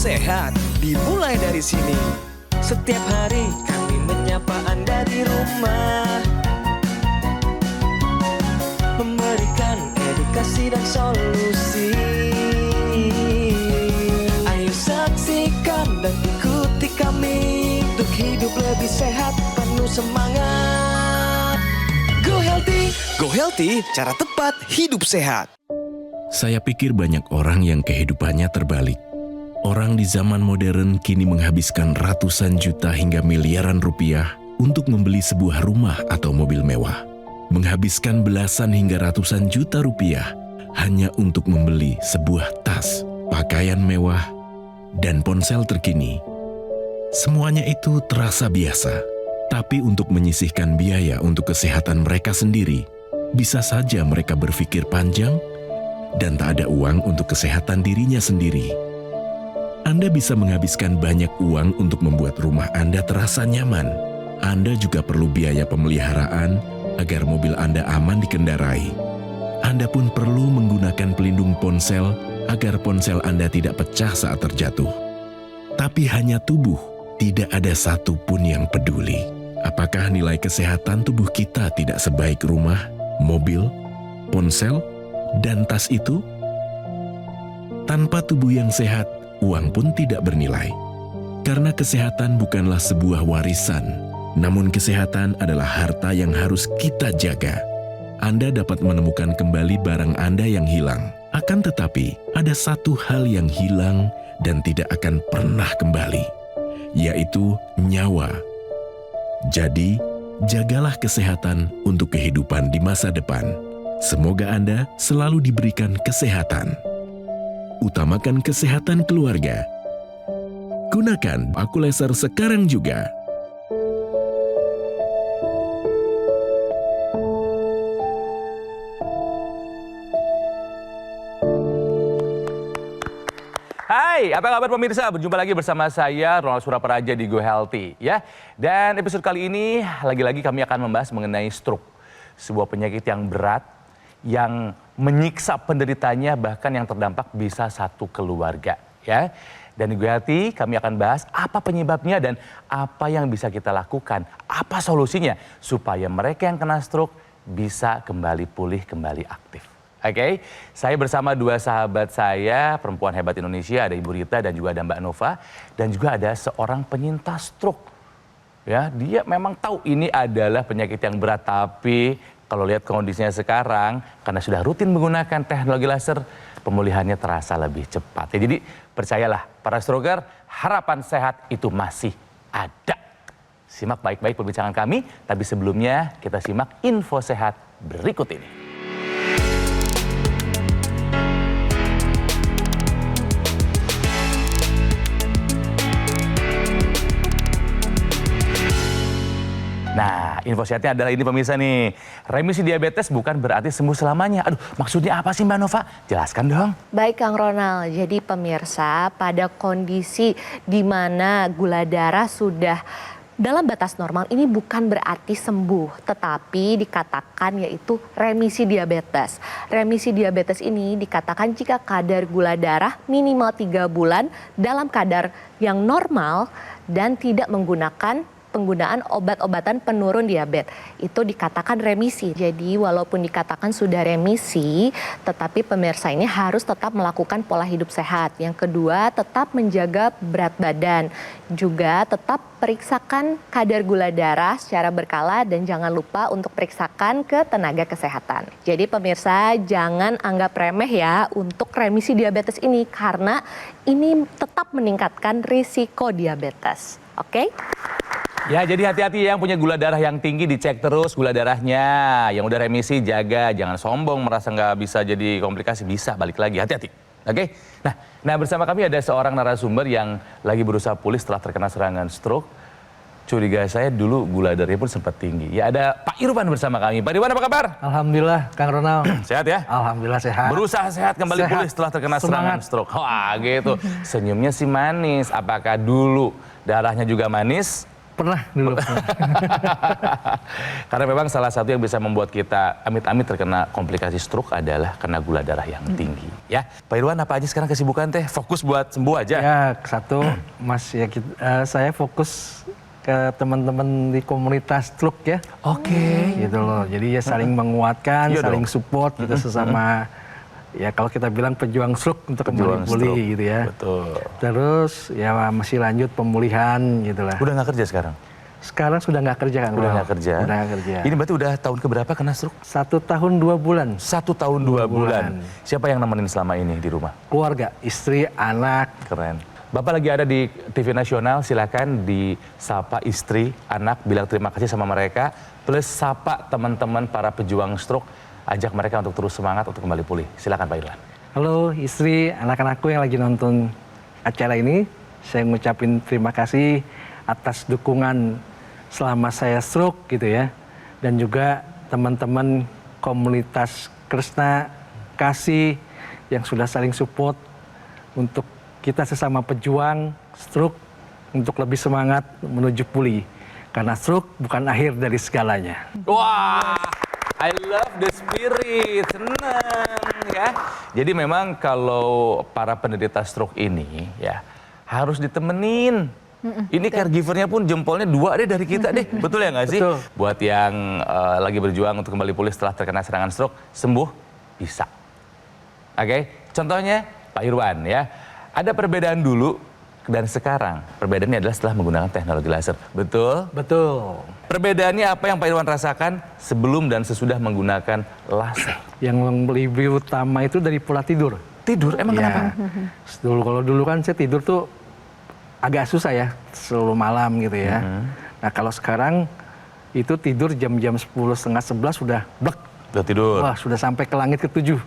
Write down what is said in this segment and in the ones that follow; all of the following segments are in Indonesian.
sehat dimulai dari sini. Setiap hari kami menyapa Anda di rumah, memberikan edukasi dan solusi. Ayo saksikan dan ikuti kami untuk hidup lebih sehat, penuh semangat. Go Healthy, Go Healthy, cara tepat hidup sehat. Saya pikir banyak orang yang kehidupannya terbalik. Orang di zaman modern kini menghabiskan ratusan juta hingga miliaran rupiah untuk membeli sebuah rumah atau mobil mewah. Menghabiskan belasan hingga ratusan juta rupiah hanya untuk membeli sebuah tas, pakaian mewah, dan ponsel terkini. Semuanya itu terasa biasa, tapi untuk menyisihkan biaya untuk kesehatan mereka sendiri, bisa saja mereka berpikir panjang dan tak ada uang untuk kesehatan dirinya sendiri. Anda bisa menghabiskan banyak uang untuk membuat rumah Anda terasa nyaman. Anda juga perlu biaya pemeliharaan agar mobil Anda aman dikendarai. Anda pun perlu menggunakan pelindung ponsel agar ponsel Anda tidak pecah saat terjatuh. Tapi hanya tubuh, tidak ada satupun yang peduli. Apakah nilai kesehatan tubuh kita tidak sebaik rumah, mobil, ponsel, dan tas itu? Tanpa tubuh yang sehat, uang pun tidak bernilai. Karena kesehatan bukanlah sebuah warisan, namun kesehatan adalah harta yang harus kita jaga. Anda dapat menemukan kembali barang Anda yang hilang. Akan tetapi, ada satu hal yang hilang dan tidak akan pernah kembali, yaitu nyawa. Jadi, jagalah kesehatan untuk kehidupan di masa depan. Semoga Anda selalu diberikan kesehatan. Utamakan kesehatan keluarga. Gunakan Aku Laser sekarang juga. Hai, apa kabar pemirsa? Berjumpa lagi bersama saya, Ronald Surapraja di Go Healthy, ya. Dan episode kali ini, lagi-lagi kami akan membahas mengenai stroke. Sebuah penyakit yang berat, yang menyiksa penderitanya, bahkan yang terdampak bisa satu keluarga, ya. Dan di Go Healthy kami akan bahas apa penyebabnya dan apa yang bisa kita lakukan, apa solusinya supaya mereka yang kena stroke bisa kembali pulih, kembali aktif. Oke, saya bersama dua sahabat saya, perempuan hebat Indonesia, ada Ibu Rita dan juga ada Mbak Nova, dan juga ada seorang penyintas stroke. Ya, dia memang tahu ini adalah penyakit yang berat, tapi kalau lihat kondisinya sekarang, karena sudah rutin menggunakan teknologi laser, pemulihannya terasa lebih cepat. Ya, jadi percayalah, para stroker, harapan sehat itu masih ada. Simak baik-baik perbincangan kami, tapi sebelumnya kita simak info sehat berikut ini. Nah, info sehatnya adalah ini pemirsa nih. Remisi diabetes bukan berarti sembuh selamanya. Aduh, maksudnya apa sih Mbak Nova? Jelaskan dong. Baik Kang Ronald, jadi pemirsa pada kondisi di mana gula darah sudah dalam batas normal ini bukan berarti sembuh, tetapi dikatakan yaitu remisi diabetes. Remisi diabetes ini dikatakan jika kadar gula darah minimal 3 bulan dalam kadar yang normal dan tidak menggunakan penggunaan obat-obatan penurun diabetes, itu dikatakan remisi. Jadi walaupun dikatakan sudah remisi, tetapi pemirsa ini harus tetap melakukan pola hidup sehat. Yang kedua, tetap menjaga berat badan. Juga tetap periksakan kadar gula darah secara berkala dan jangan lupa untuk periksakan ke tenaga kesehatan. Jadi pemirsa jangan anggap remeh ya untuk remisi diabetes ini, karena ini tetap meningkatkan risiko diabetes. Oke? Ya, jadi hati-hati yang punya gula darah yang tinggi, dicek terus gula darahnya. Yang udah remisi jaga, jangan sombong merasa nggak bisa jadi komplikasi, bisa balik lagi, hati-hati. Oke? Nah bersama kami ada seorang narasumber yang lagi berusaha pulih setelah terkena serangan stroke. Curiga saya dulu gula darahnya pun sempat tinggi. Ya, ada Pak Irwan bersama kami. Pak Irwan, apa kabar? Alhamdulillah, Kang Ronald. Sehat ya? Alhamdulillah sehat. Berusaha sehat kembali pulih setelah terkena serangan stroke. Wah, gitu. Senyumnya sih manis. Apakah dulu darahnya juga manis? Pernah dulu. Karena memang salah satu yang bisa membuat kita amit-amit terkena komplikasi stroke adalah kena gula darah yang tinggi. Ya, Pak Irwan, apa aja sekarang kesibukan teh? Fokus buat sembuh aja. Ya, satu Mas ya saya fokus ke teman-teman di komunitas stroke ya. Oke. Gitu loh. Jadi ya saling menguatkan, Iya saling dong. support gitu sesama ya kalau kita bilang pejuang stroke untuk Pejuang kembali pulih stroke. gitu ya. Betul. Terus ya masih lanjut pemulihan gitu lah. Udah nggak kerja sekarang? Sekarang sudah nggak kerja Kang Udah Ronald. nggak kerja. Udah nggak kerja. Ini berarti udah tahun keberapa kena stroke? 1 tahun 2 bulan. 1 tahun 2 bulan. Siapa yang nemenin selama ini di rumah? Keluarga, istri, anak. Keren. Bapak lagi ada di TV nasional, silakan disapa istri, anak, bilang terima kasih sama mereka, plus sapa teman-teman para pejuang stroke, ajak mereka untuk terus semangat untuk kembali pulih. Silakan Pak Irwan. Halo istri, anak-anakku yang lagi nonton acara ini. Saya ngucapin terima kasih atas dukungan selama saya stroke gitu ya. Dan juga teman-teman komunitas Kresna Kasih yang sudah saling support untuk kita sesama pejuang stroke untuk lebih semangat menuju pulih. Karena stroke bukan akhir dari segalanya. Wah, I love the spirit, senang ya. Jadi memang kalau para penderita stroke ini ya harus ditemenin. Ini caregivernya pun jempolnya 2 deh dari kita deh, betul ya nggak sih? Betul. Buat yang lagi berjuang untuk kembali pulih setelah terkena serangan stroke, sembuh bisa. Oke, contohnya Pak Irwan ya. Ada perbedaan dulu dan sekarang. Perbedaannya adalah setelah menggunakan teknologi laser. Betul? Betul. Perbedaannya apa yang Pak Irwan rasakan sebelum dan sesudah menggunakan laser? Yang lebih utama itu dari pola tidur. Tidur, emang kenapa? Kalau dulu kan saya tidur tuh agak susah ya, selalu malam gitu ya. Nah kalau sekarang itu tidur jam-jam 10, setengah 11 sudah blek. Udah tidur. Wah sudah sampai ke langit ke-7.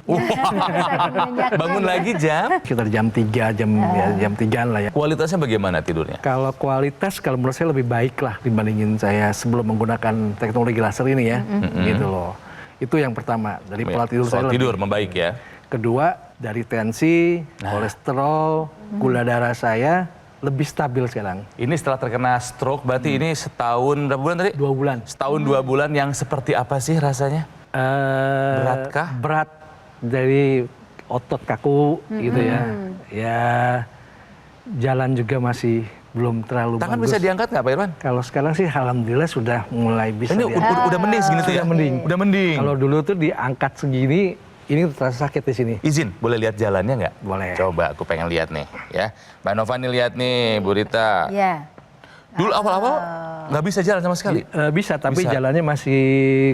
Bangun lagi jam? Sekitar jam 3, jam 3-an lah ya. Kualitasnya bagaimana tidurnya? Kalau kualitas, kalau menurut saya lebih baik lah dibandingin saya sebelum menggunakan teknologi laser ini ya. Gitu loh. Itu yang pertama, dari pola tidur Soal saya tidur lebih. membaik ya. Kedua, dari tensi, kolesterol, gula darah saya lebih stabil sekarang. Ini setelah terkena stroke, berarti ini setahun berapa bulan tadi? 2 bulan. Setahun 2 bulan yang seperti apa sih rasanya? Beratkah? Berat dari otot kaku gitu ya. Ya jalan juga masih belum terlalu Tangan bagus. bisa diangkat nggak Pak Irwan? Kalau sekarang sih alhamdulillah sudah mulai bisa Ini diangkat. udah mending segini tuh ya? Udah mending. Udah mending. Kalau dulu tuh diangkat segini, ini terasa sakit di sini. Izin, boleh lihat jalannya nggak? Boleh. Coba, aku pengen lihat nih, ya. Mbak Nova nih lihat nih, Bu Rita. Ya. Dulu awal-awal nggak bisa jalan sama sekali. Bisa, tapi Bisa. jalannya masih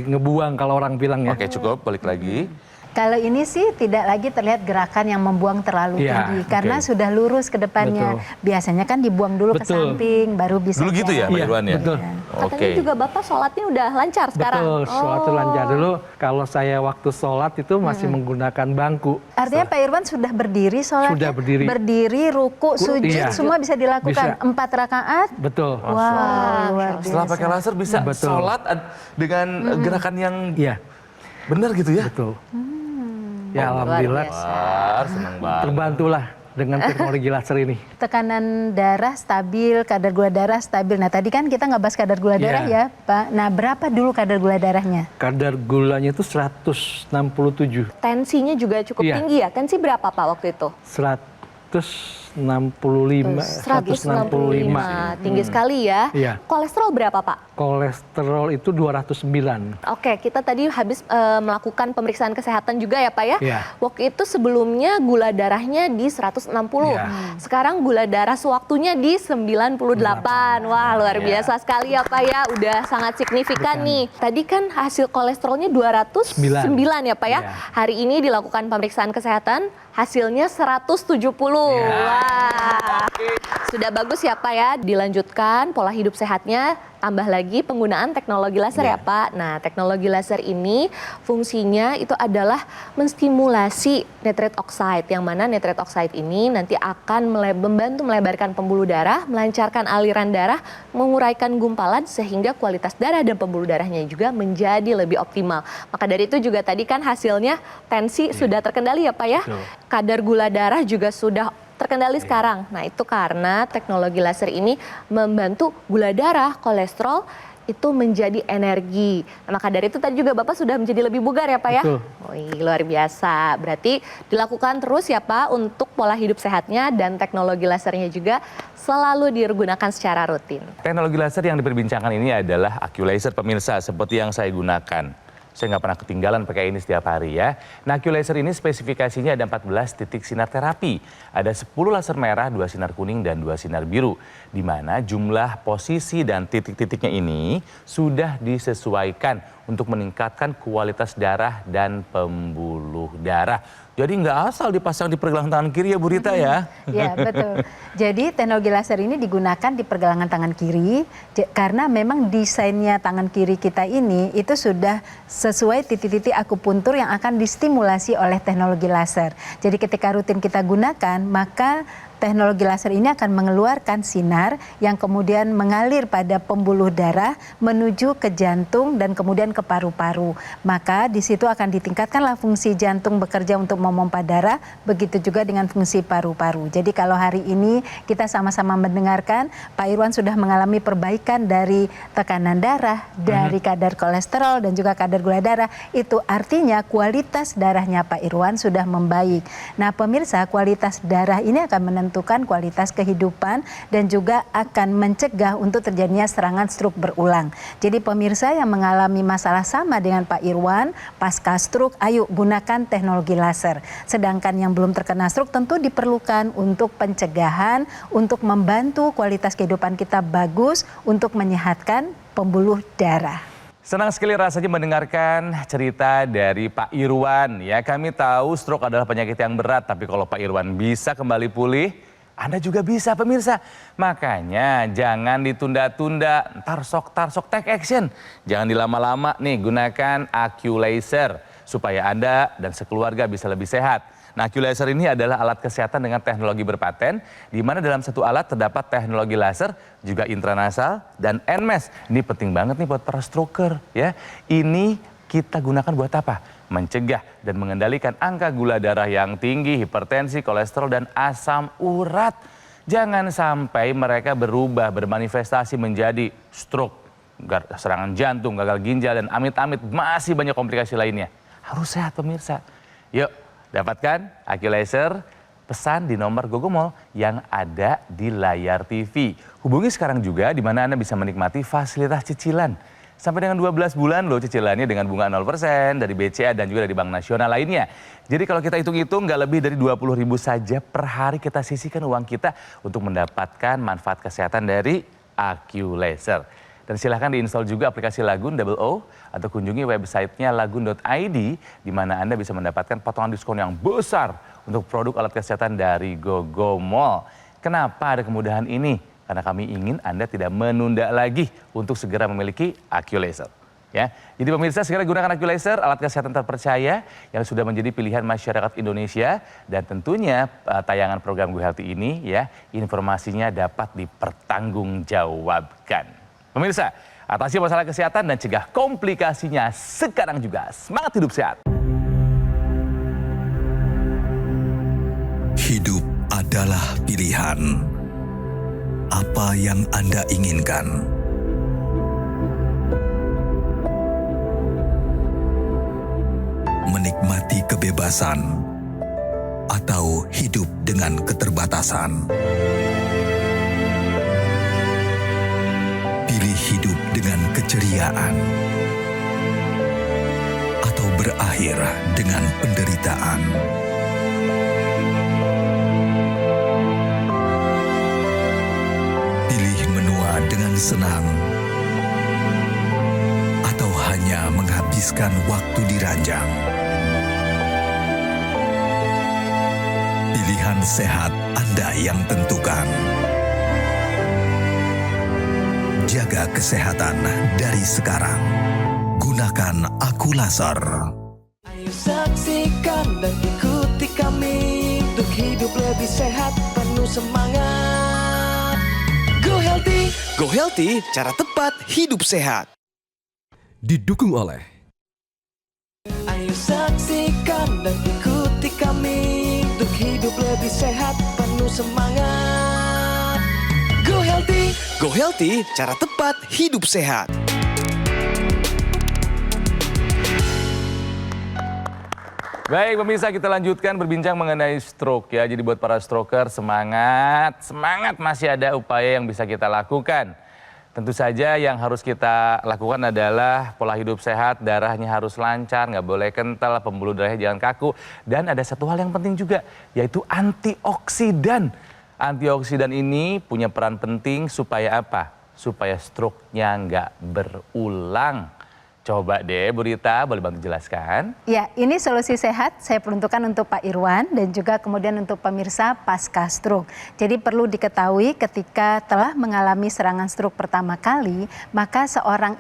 ngebuang kalau orang bilang ya. Oke, cukup. Balik lagi. Kalau ini sih tidak lagi terlihat gerakan yang membuang terlalu Iya, tinggi karena oke. sudah lurus ke depannya. Biasanya kan dibuang dulu ke Betul. samping baru bisa. Dulu gitu ya, Pak Iya, Irwan ya? betul. Oke. Katanya juga Bapak sholatnya udah lancar sekarang. Betul, sholat itu lancar dulu. Kalau saya waktu sholat itu masih menggunakan bangku. Artinya Pak Irwan sudah berdiri sholatnya? Sudah berdiri. Berdiri, ruku, sujud, iya. semua bisa dilakukan. Bisa. 4 rakaat. Betul. Wah, luar Setelah biasa. pakai laser bisa Betul. sholat dengan gerakan yang Iya, benar gitu ya? betul. Ya luar alhamdulillah biasa. Wah, seneng banget. terbantulah dengan teknologi laser ini. Tekanan darah stabil, kadar gula darah stabil. Nah tadi kan kita nggak bahas kadar gula darah Iya. ya Pak. Nah berapa dulu kadar gula darahnya? Kadar gulanya itu 167. Tensinya juga cukup Iya. tinggi ya. Tensi berapa Pak waktu itu? 165. Tinggi sekali ya. Iya. Kolesterol berapa Pak? Kolesterol itu 209. Oke, kita tadi habis melakukan pemeriksaan kesehatan juga ya Pak ya. Iya. Waktu itu sebelumnya gula darahnya di 160. Iya. Sekarang gula darah sewaktunya di 98. Wah, luar biasa sekali ya Pak ya. Udah sangat signifikan nih. Tadi kan hasil kolesterolnya 209 ya Pak ya. Iya. Hari ini dilakukan pemeriksaan kesehatan, hasilnya 170. Wah. Sudah bagus ya Pak ya. Dilanjutkan pola hidup sehatnya, tambah lagi penggunaan teknologi laser ya Pak. Nah, teknologi laser ini fungsinya itu adalah menstimulasi nitrate oxide, yang mana nitrate oxide ini nanti akan membantu melebarkan pembuluh darah, melancarkan aliran darah, menguraikan gumpalan sehingga kualitas darah dan pembuluh darahnya juga menjadi lebih optimal. Maka dari itu juga tadi kan hasilnya tensi sudah terkendali ya Pak ya. Betul. Kadar gula darah juga sudah terkendali terkendali sekarang. Nah, itu karena teknologi laser ini membantu gula darah, kolesterol itu menjadi energi. Nah, maka dari itu tadi juga Bapak sudah menjadi lebih bugar ya Pak ya? Betul. Wih, luar biasa. Berarti dilakukan terus ya Pak untuk pola hidup sehatnya dan teknologi lasernya juga selalu digunakan secara rutin. Teknologi laser yang diperbincangkan ini adalah AccuLaser pemirsa, seperti yang saya gunakan. Saya nggak pernah ketinggalan pakai ini setiap hari ya. Nah, AccuLaser ini spesifikasinya ada 14 titik sinar terapi. Ada 10 laser merah, 2 sinar kuning, dan 2 sinar biru. Di mana jumlah posisi dan titik-titiknya ini sudah disesuaikan untuk meningkatkan kualitas darah dan pembuluh darah. Jadi nggak asal dipasang di pergelangan tangan kiri ya Bu Rita ya? Ya, betul. Jadi teknologi laser ini digunakan di pergelangan tangan kiri karena memang desainnya tangan kiri kita ini itu sudah sesuai titik-titik akupuntur yang akan distimulasi oleh teknologi laser. Jadi ketika rutin kita gunakan, maka teknologi laser ini akan mengeluarkan sinar yang kemudian mengalir pada pembuluh darah menuju ke jantung dan kemudian ke paru-paru. Maka di situ akan ditingkatkanlah fungsi jantung bekerja untuk memompa darah, begitu juga dengan fungsi paru-paru. Jadi kalau hari ini kita sama-sama mendengarkan Pak Irwan sudah mengalami perbaikan dari tekanan darah, dari kadar kolesterol dan juga kadar gula darah, itu artinya kualitas darahnya Pak Irwan sudah membaik. Nah, pemirsa, kualitas darah ini akan menentukan kualitas kehidupan dan juga akan mencegah untuk terjadinya serangan stroke berulang. Jadi pemirsa yang mengalami masalah sama dengan Pak Irwan pasca stroke, ayo gunakan teknologi laser. Sedangkan yang belum terkena stroke tentu diperlukan untuk pencegahan, untuk membantu kualitas kehidupan kita bagus, untuk menyehatkan pembuluh darah. Senang sekali rasanya mendengarkan cerita dari Pak Irwan. Ya, kami tahu stroke adalah penyakit yang berat, tapi kalau Pak Irwan bisa kembali pulih, Anda juga bisa pemirsa. Makanya jangan ditunda-tunda, tarsok take action. Jangan dilama-lama nih, gunakan AccuLaser supaya Anda dan sekeluarga bisa lebih sehat. Nah, AccuLaser ini adalah alat kesehatan dengan teknologi berpaten, di mana dalam satu alat terdapat teknologi laser, juga intranasal dan NMES. Ini penting banget nih buat para stroker ya. Ini kita gunakan buat apa? Mencegah dan mengendalikan angka gula darah yang tinggi, hipertensi, kolesterol, dan asam urat. Jangan sampai mereka berubah, bermanifestasi menjadi stroke, serangan jantung, gagal ginjal, dan amit-amit masih banyak komplikasi lainnya. Harus sehat pemirsa. Yuk, dapatkan AccuLaser, pesan di nomor GoGoMall yang ada di layar TV. Hubungi sekarang juga di mana Anda bisa menikmati fasilitas cicilan. Sampai dengan 12 bulan loh cicilannya dengan bunga 0% dari BCA dan juga dari Bank Nasional lainnya. Jadi kalau kita hitung-hitung nggak lebih dari 20.000 saja per hari kita sisihkan uang kita untuk mendapatkan manfaat kesehatan dari AccuLaser. Dan silahkan diinstal juga aplikasi Lagun OO atau kunjungi websitenya lagun.id di mana Anda bisa mendapatkan potongan diskon yang besar untuk produk alat kesehatan dari GoGoMall. Kenapa ada kemudahan ini? Karena kami ingin Anda tidak menunda lagi untuk segera memiliki AccuLaser. Ya, jadi pemirsa segera gunakan AccuLaser, alat kesehatan terpercaya yang sudah menjadi pilihan masyarakat Indonesia, dan tentunya tayangan program Go Healthy ini ya informasinya dapat dipertanggungjawabkan. Pemirsa, atasi masalah kesehatan dan cegah komplikasinya sekarang juga. Semangat hidup sehat. Hidup adalah pilihan. Apa yang Anda inginkan? Menikmati kebebasan atau hidup dengan keterbatasan? Pilih hidup dengan keceriaan atau berakhir dengan penderitaan. Pilih menua dengan senang atau hanya menghabiskan waktu di ranjang. Pilihan sehat Anda yang tentukan. Jaga kesehatan dari sekarang. Gunakan AccuLaser. Ayo saksikan dan ikuti kami untuk hidup lebih sehat, penuh semangat. Go Healthy, cara tepat hidup sehat. Didukung oleh Ayo saksikan dan ikuti kami untuk hidup lebih sehat, penuh penuh semangat. Go Healthy, cara tepat hidup sehat. Baik pemirsa, kita lanjutkan berbincang mengenai stroke ya. Jadi buat para stroker semangat masih ada upaya yang bisa kita lakukan. Tentu saja yang harus kita lakukan adalah pola hidup sehat, darahnya harus lancar, nggak boleh kental, pembuluh darahnya jangan kaku. Dan ada satu hal yang penting juga, yaitu antioksidan. Antioksidan ini punya peran penting supaya apa? Supaya stroke-nya nggak berulang. Coba deh Bu Rita, boleh bantu jelaskan? Ya, ini solusi sehat saya peruntukkan untuk Pak Irwan dan juga kemudian untuk pemirsa pasca stroke. Jadi perlu diketahui ketika telah mengalami serangan stroke pertama kali, maka seseorang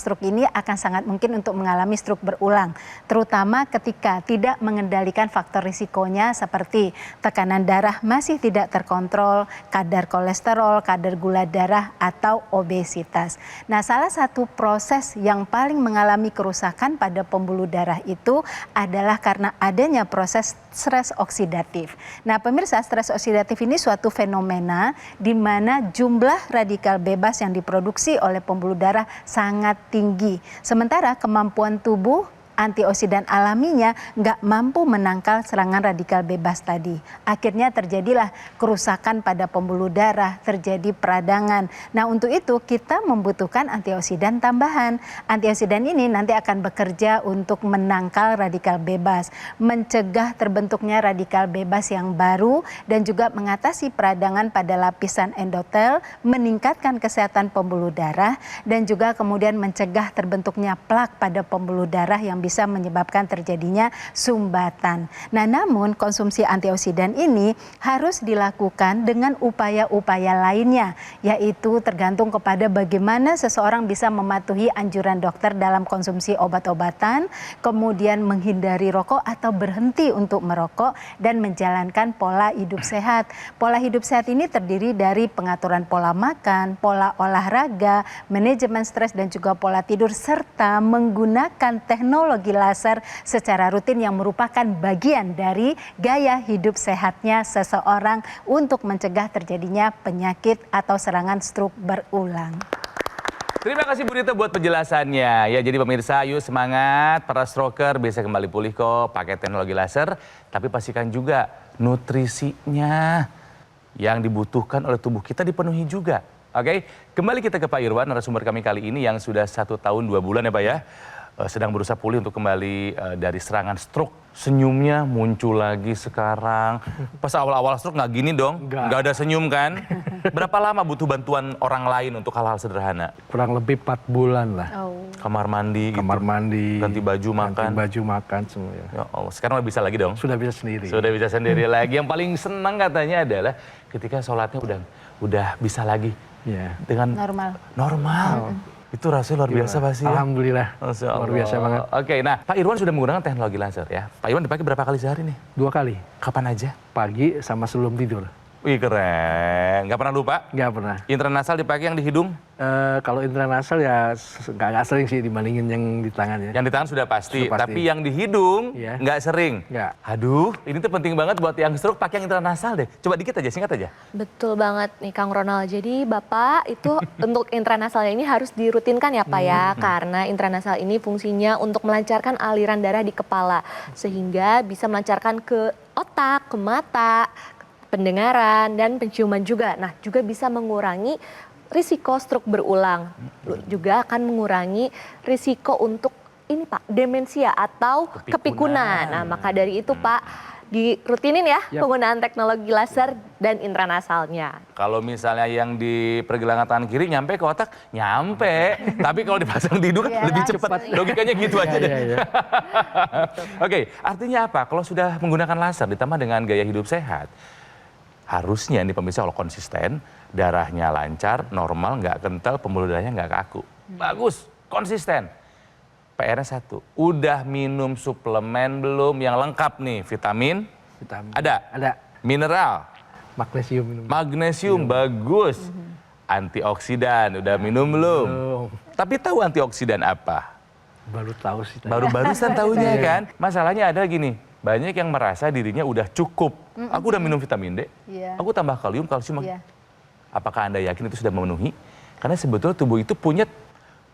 stroke ini akan sangat mungkin untuk mengalami stroke berulang. Terutama ketika tidak mengendalikan faktor risikonya seperti tekanan darah masih tidak terkontrol, kadar kolesterol, kadar gula darah, atau obesitas. Nah, salah satu proses yang paling mengalami kerusakan pada pembuluh darah itu adalah karena adanya proses stres oksidatif. Nah, pemirsa, stres oksidatif ini suatu fenomena di mana jumlah radikal bebas yang diproduksi oleh pembuluh darah sangat tinggi. Sementara kemampuan tubuh antioksidan alaminya nggak mampu menangkal serangan radikal bebas tadi. Akhirnya terjadilah kerusakan pada pembuluh darah, terjadi peradangan. Nah, untuk itu kita membutuhkan antioksidan tambahan. Antioksidan ini nanti akan bekerja untuk menangkal radikal bebas, mencegah terbentuknya radikal bebas yang baru, dan juga mengatasi peradangan pada lapisan endotel, meningkatkan kesehatan pembuluh darah, dan juga kemudian mencegah terbentuknya plak pada pembuluh darah yang bisa menyebabkan terjadinya sumbatan. Nah, namun konsumsi antioksidan ini harus dilakukan dengan upaya-upaya lainnya, yaitu tergantung kepada bagaimana seseorang bisa mematuhi anjuran dokter dalam konsumsi obat-obatan, kemudian menghindari rokok atau berhenti untuk merokok, dan menjalankan pola hidup sehat. Pola hidup sehat ini terdiri dari pengaturan pola makan, pola olahraga, manajemen stres, dan juga pola tidur, serta menggunakan teknologi laser secara rutin yang merupakan bagian dari gaya hidup sehatnya seseorang untuk mencegah terjadinya penyakit atau serangan stroke berulang. Terima kasih Bu Rita buat penjelasannya. Ya, jadi pemirsa, yuk semangat, para stroker bisa kembali pulih kok pakai teknologi laser, tapi pastikan juga nutrisinya yang dibutuhkan oleh tubuh kita dipenuhi juga. Oke, kembali kita ke Pak Irwan, narasumber kami kali ini yang sudah 1 tahun 2 bulan ya Pak ya, sedang berusaha pulih untuk kembali dari serangan stroke. Senyumnya muncul lagi sekarang. Pas awal-awal stroke nggak gini dong, nggak ada senyum kan? Berapa lama butuh bantuan orang lain untuk hal-hal sederhana? Kurang lebih 4 bulan lah. Kamar mandi, Kamar mandi, ganti baju makan. Ganti baju makan semua. Ya Allah, sekarang udah bisa lagi dong? Sudah bisa sendiri. Sudah bisa sendiri lagi. Yang paling senang katanya adalah ketika sholatnya udah bisa lagi. Ya. Dengan normal. Itu rasanya luar biasa pasti ya? Alhamdulillah, luar biasa banget. Oke, nah Pak Irwan sudah menggunakan teknologi laser ya. Pak Irwan dipakai berapa kali sehari nih? 2 kali. Kapan aja? Pagi sama sebelum tidur. Wih keren, nggak pernah lupa? Nggak pernah. Intranasal dipakai yang di hidung? Kalau intranasal ya nggak sering sih dibandingin yang di tangan ya. Yang di tangan sudah pasti, Sudah pasti. tapi yang di hidung Iya. nggak sering? Nggak. Aduh, ini tuh penting banget buat yang stroke pakai yang intranasal deh. Coba dikit aja, singkat aja. Betul banget nih Kang Ronald. Jadi Bapak itu untuk intranasalnya ini harus dirutinkan ya Pak ya. Karena intranasal ini fungsinya untuk melancarkan aliran darah di kepala. Sehingga bisa melancarkan ke otak, ke mata, pendengaran, dan penciuman juga. Nah, juga bisa mengurangi risiko stroke berulang. Juga akan mengurangi risiko untuk ini Pak, demensia atau kepikunan. Nah, maka dari itu Pak, dirutinin ya penggunaan teknologi laser dan intranasalnya. Kalau misalnya yang di pergelangan tangan kiri nyampe ke otak, nyampe. Tapi kalau dipasang di hidung kan lebih cepat. Logikanya gitu aja deh. Oke, artinya apa? Kalau sudah menggunakan laser ditambah dengan gaya hidup sehat, harusnya nih pemirsa kalau konsisten, darahnya lancar, normal, nggak kental, pembuluh darahnya nggak kaku. Bagus, konsisten. PR-nya 1, udah minum suplemen belum yang lengkap nih? Vitamin? Ada. Mineral? Magnesium. Bagus. Antioksidan, udah minum belum? Tapi tahu antioksidan apa? Baru tahu sih. Baru-barusan tahunya kan? Masalahnya ada gini, banyak yang merasa dirinya udah cukup. Aku udah minum vitamin D, Iya. aku tambah kalium, kalsium. Iya. Apakah Anda yakin itu sudah memenuhi? Karena sebetulnya tubuh itu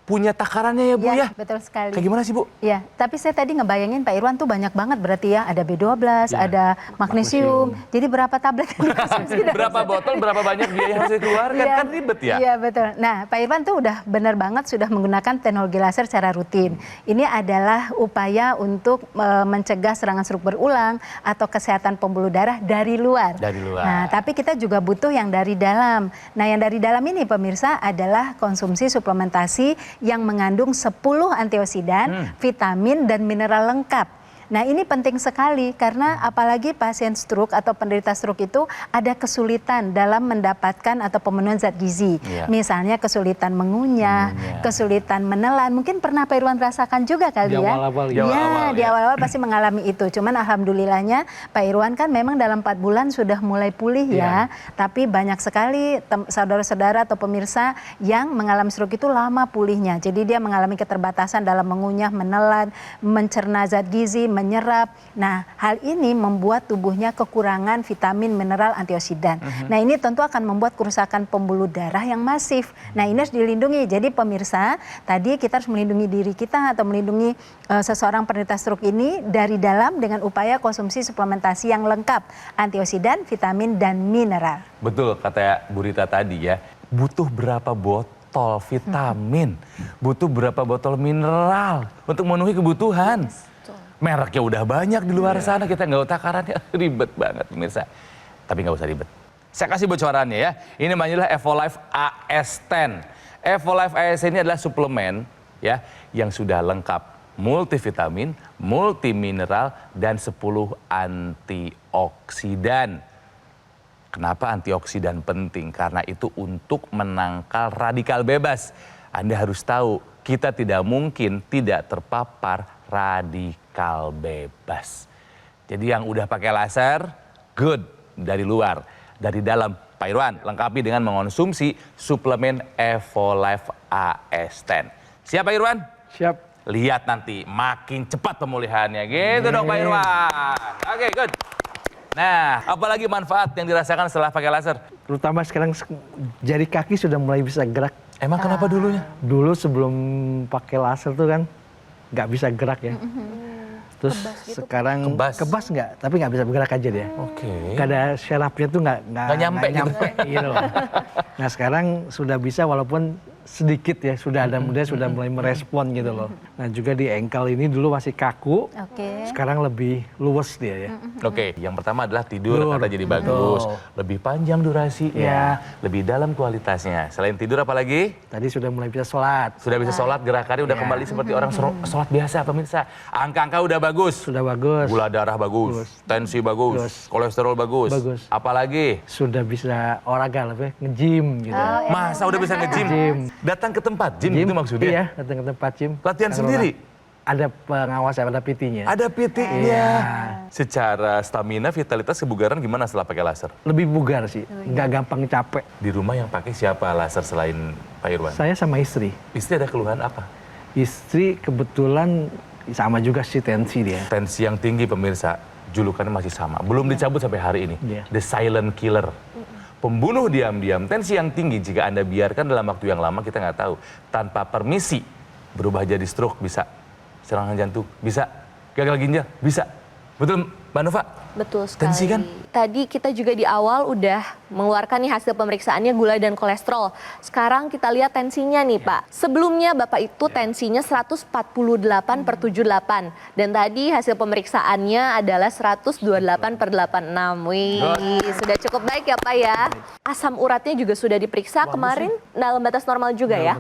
punya takarannya ya Bu ya. Betul sekali. Kayak gimana sih Bu? Ya, tapi saya tadi ngebayangin Pak Irwan tuh banyak banget berarti ya. Ada B12, ada magnesium. Jadi berapa tablet yang dikonsumsi? Berapa botol, berapa banyak biaya yang harus dikeluarkan? Iya. Kan ribet ya? Iya betul. Nah Pak Irwan tuh udah benar banget sudah menggunakan teknologi laser secara rutin. Ini adalah upaya untuk mencegah serangan stroke berulang atau kesehatan pembuluh darah dari luar. Dari luar. Nah tapi kita juga butuh yang dari dalam. Nah yang dari dalam ini pemirsa adalah konsumsi suplementasi yang mengandung 10 antioksidan, vitamin dan mineral lengkap. Nah ini penting sekali karena apalagi pasien stroke atau penderita stroke itu ada kesulitan dalam mendapatkan atau pemenuhan zat gizi. Iya. Misalnya kesulitan mengunyah, kesulitan menelan. Mungkin pernah Pak Irwan rasakan juga kali Di ya. awal-awal, ya. Iya, di awal-awal pasti mengalami itu. Cuman alhamdulillahnya Pak Irwan kan memang dalam 4 bulan sudah mulai pulih ya. Tapi banyak sekali saudara-saudara atau pemirsa yang mengalami stroke itu lama pulihnya. Jadi dia mengalami keterbatasan dalam mengunyah, menelan, mencerna zat gizi, menyerap. Nah, hal ini membuat tubuhnya kekurangan vitamin, mineral, antioksidan. Nah, ini tentu akan membuat kerusakan pembuluh darah yang masif. Nah, ini harus dilindungi. Jadi pemirsa, tadi kita harus melindungi diri kita atau melindungi seseorang penderita stroke ini dari dalam dengan upaya konsumsi suplementasi yang lengkap, antioksidan, vitamin, dan mineral. Betul kata Bu Rita tadi ya, butuh berapa botol vitamin, butuh berapa botol mineral untuk memenuhi kebutuhan. Mereknya udah banyak di luar sana, kita nggak tahu takarannya, ribet banget pemirsa. Tapi nggak usah ribet. Saya kasih bocorannya ya, ini namanya Evolife AS10. Evolife AS10 ini adalah suplemen ya yang sudah lengkap multivitamin, multimineral, dan 10 antioksidan. Kenapa antioksidan penting? Karena itu untuk menangkal radikal bebas. Anda harus tahu, kita tidak mungkin tidak terpapar radikal bebas. Jadi yang udah pakai laser, good. Dari luar. Dari dalam, Pak Irwan, lengkapi dengan mengonsumsi suplemen Evolife AS10. Siap Pak Irwan? Siap. Lihat nanti, makin cepat pemulihannya. Gitu dong Pak Irwan. Oke, good. Nah, apalagi manfaat yang dirasakan setelah pakai laser? Terutama sekarang jari kaki sudah mulai bisa gerak. Emang kenapa dulunya? Dulu sebelum pakai laser tuh kan nggak bisa gerak ya. Terus sekarang kebas nggak, tapi nggak bisa bergerak aja dia. Oke. Nggak ada syarafnya tuh nggak nyampe gitu. gitu. Nah sekarang sudah bisa walaupun sedikit ya, sudah ada sudah mulai merespon gitu loh. Nah juga di ankle ini dulu masih kaku, sekarang lebih luwes dia ya. Oke, yang pertama adalah tidur kata jadi bagus, lebih panjang durasinya, lebih dalam kualitasnya. Selain tidur apa lagi? Tadi sudah mulai bisa sholat. Sudah bisa sholat, gerakannya udah kembali seperti orang sholat biasa pemirsa. Angka-angka udah bagus. Sudah bagus. Gula darah bagus, tensi bagus, kolesterol bagus. Apalagi? Sudah bisa olahraga lebih nge-gym gitu. Masa udah bisa nge-gym? Datang ke tempat gym itu maksudnya? Iya, datang ke tempat gym. Latihan sendiri? Ada pengawas, ada PT-nya. Ada PT-nya. Secara stamina, vitalitas, kebugaran gimana setelah pakai laser? Lebih bugar sih, nggak gampang capek. Di rumah yang pakai siapa laser selain Pak Irwan? Saya sama istri. Istri ada keluhan apa? Istri kebetulan sama juga sih tensi dia. Tensi yang tinggi pemirsa, julukannya masih sama. Belum dicabut sampai hari ini. Iya. The silent killer. Pembunuh diam-diam, tensi yang tinggi jika Anda biarkan dalam waktu yang lama kita nggak tahu. Tanpa permisi berubah jadi stroke bisa, serangan jantung bisa, gagal ginjal bisa. Betul Mbak Nova? Betul sekali. Tensi kan? Tadi kita juga di awal udah mengeluarkan nih hasil pemeriksaannya gula dan kolesterol. Sekarang kita lihat tensinya nih Pak. Sebelumnya Bapak itu tensinya 148/78. Dan tadi hasil pemeriksaannya adalah 128/86. Wih, sudah cukup baik ya Pak ya. Asam uratnya juga sudah diperiksa kemarin dalam batas normal juga ya.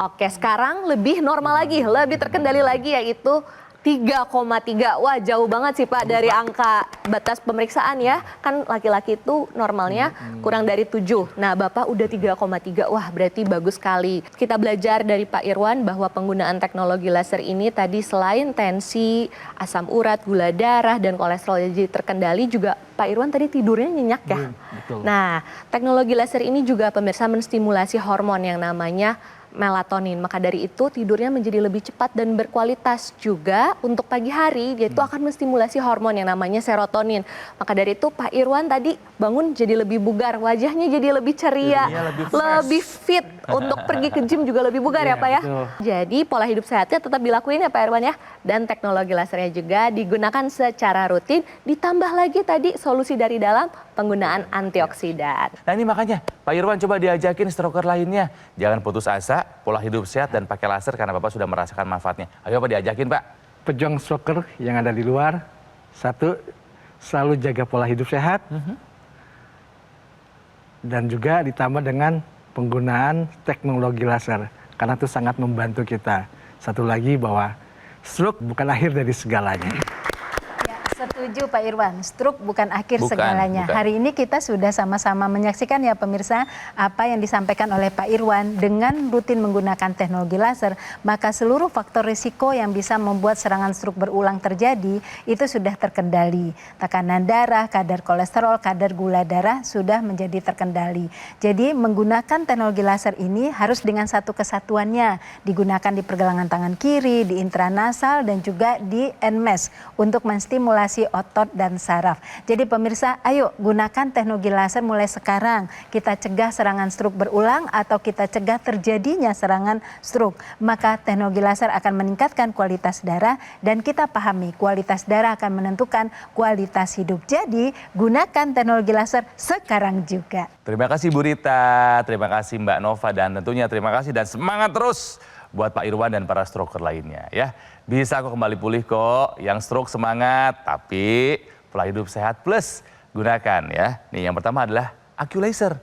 Oke, sekarang lebih normal lagi, lebih terkendali lagi yaitu 3,3. Wah jauh banget sih Pak dari angka batas pemeriksaan ya. Kan laki-laki itu normalnya kurang dari 7. Nah Bapak udah 3,3. Wah berarti bagus sekali. Kita belajar dari Pak Irwan bahwa penggunaan teknologi laser ini tadi selain tensi, asam urat, gula darah, dan kolesterol jadi terkendali juga Pak Irwan tadi tidurnya nyenyak ya. Betul. Nah teknologi laser ini juga pemirsa menstimulasi hormon yang namanya melatonin. Maka dari itu tidurnya menjadi lebih cepat dan berkualitas. Juga untuk pagi hari dia itu akan menstimulasi hormon yang namanya serotonin. Maka dari itu Pak Irwan tadi bangun jadi lebih bugar, wajahnya jadi lebih ceria, lebih fit. Untuk pergi ke gym juga lebih bugar ya Pak ya. Betul. Jadi pola hidup sehatnya tetap dilakuin ya Pak Irwan ya. Dan teknologi lasernya juga digunakan secara rutin. Ditambah lagi tadi solusi dari dalam penggunaan antioksidan. Nah ini makanya Pak Irwan coba diajakin stroker lainnya. Jangan putus asa, pola hidup sehat dan pakai laser karena Bapak sudah merasakan manfaatnya. Ayo Pak diajakin Pak. Pejuang stroker yang ada di luar, satu, selalu jaga pola hidup sehat. Dan juga ditambah dengan penggunaan teknologi laser. Karena itu sangat membantu kita. Satu lagi bahwa stroke bukan akhir dari segalanya. Setuju Pak Irwan, stroke bukan akhir segalanya. Hari ini kita sudah sama-sama menyaksikan ya pemirsa apa yang disampaikan oleh Pak Irwan. Dengan rutin menggunakan teknologi laser, maka seluruh faktor risiko yang bisa membuat serangan stroke berulang terjadi itu sudah terkendali. Tekanan darah, kadar kolesterol, kadar gula darah sudah menjadi terkendali. Jadi menggunakan teknologi laser ini harus dengan satu kesatuannya. Digunakan di pergelangan tangan kiri, di intranasal dan juga di NMES untuk menstimulasi otot dan saraf. Jadi pemirsa, ayo gunakan teknologi laser mulai sekarang. Kita cegah serangan stroke berulang atau kita cegah terjadinya serangan stroke. Maka teknologi laser akan meningkatkan kualitas darah dan kita pahami kualitas darah akan menentukan kualitas hidup. Jadi gunakan teknologi laser sekarang juga. Terima kasih Bu Rita, terima kasih Mbak Nova dan tentunya terima kasih dan semangat terus buat Pak Irwan dan para stroker lainnya ya. Bisa kok kembali pulih kok, yang stroke semangat, tapi pola hidup sehat plus gunakan ya. Nih yang pertama adalah AccuLaser.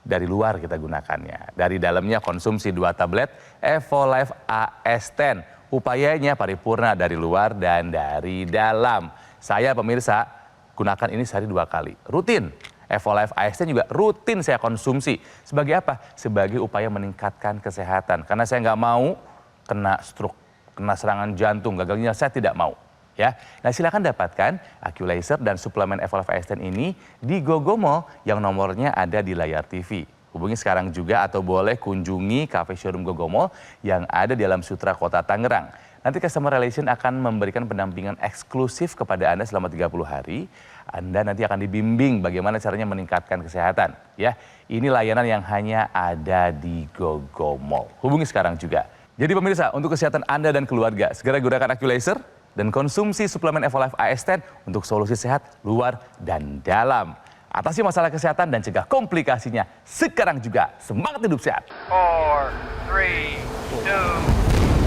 Dari luar kita gunakannya, dari dalamnya konsumsi 2 tablet Evolife AS10. Upayanya paripurna dari luar dan dari dalam. Saya pemirsa gunakan ini sehari 2 kali, rutin. Evolife AS10 juga rutin saya konsumsi. Sebagai apa? Sebagai upaya meningkatkan kesehatan. Karena saya nggak mau kena stroke, kena serangan jantung, gagal ginjal, saya tidak mau. Ya, nah silakan dapatkan AccuLaser dan suplemen Evolife AS10 ini di GoGo Mall yang nomornya ada di layar TV. Hubungi sekarang juga atau boleh kunjungi cafe showroom GoGo Mall yang ada di dalam Sutra Kota Tangerang. Nanti Customer Relation akan memberikan pendampingan eksklusif kepada Anda selama 30 hari. Anda nanti akan dibimbing bagaimana caranya meningkatkan kesehatan. Ya, ini layanan yang hanya ada di GoGo Mall. Hubungi sekarang juga. Jadi pemirsa, untuk kesehatan Anda dan keluarga, segera gunakan AccuLaser dan konsumsi suplemen Evolife AS10 untuk solusi sehat luar dan dalam. Atasi masalah kesehatan dan cegah komplikasinya sekarang juga. Semangat hidup sehat. 4, 3,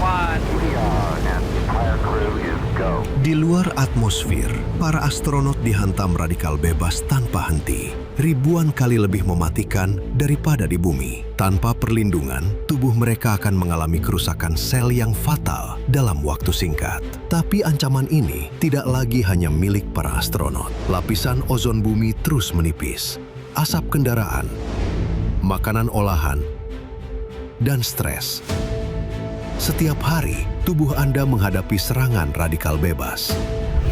2, 1. Di luar atmosfer, para astronot dihantam radikal bebas tanpa henti. Ribuan kali lebih mematikan daripada di bumi. Tanpa perlindungan, tubuh mereka akan mengalami kerusakan sel yang fatal dalam waktu singkat. Tapi ancaman ini tidak lagi hanya milik para astronot. Lapisan ozon bumi terus menipis. Asap kendaraan, makanan olahan, dan stres. Setiap hari, tubuh Anda menghadapi serangan radikal bebas.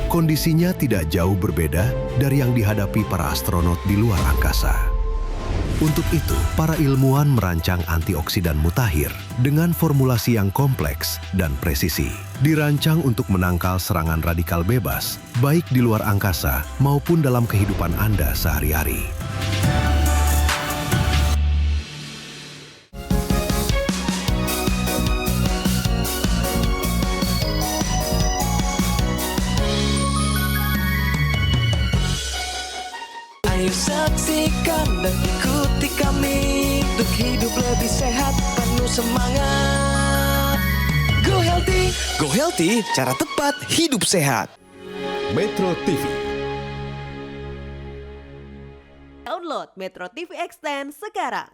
Kondisinya tidak jauh berbeda dari yang dihadapi para astronot di luar angkasa. Untuk itu, para ilmuwan merancang antioksidan mutakhir dengan formulasi yang kompleks dan presisi. Dirancang untuk menangkal serangan radikal bebas, baik di luar angkasa maupun dalam kehidupan Anda sehari-hari. Ayo saksikan dan ikuti kami untuk hidup lebih sehat, penuh semangat. Go Healthy, cara tepat hidup sehat. Metro TV. Download Metro TV Extend sekarang.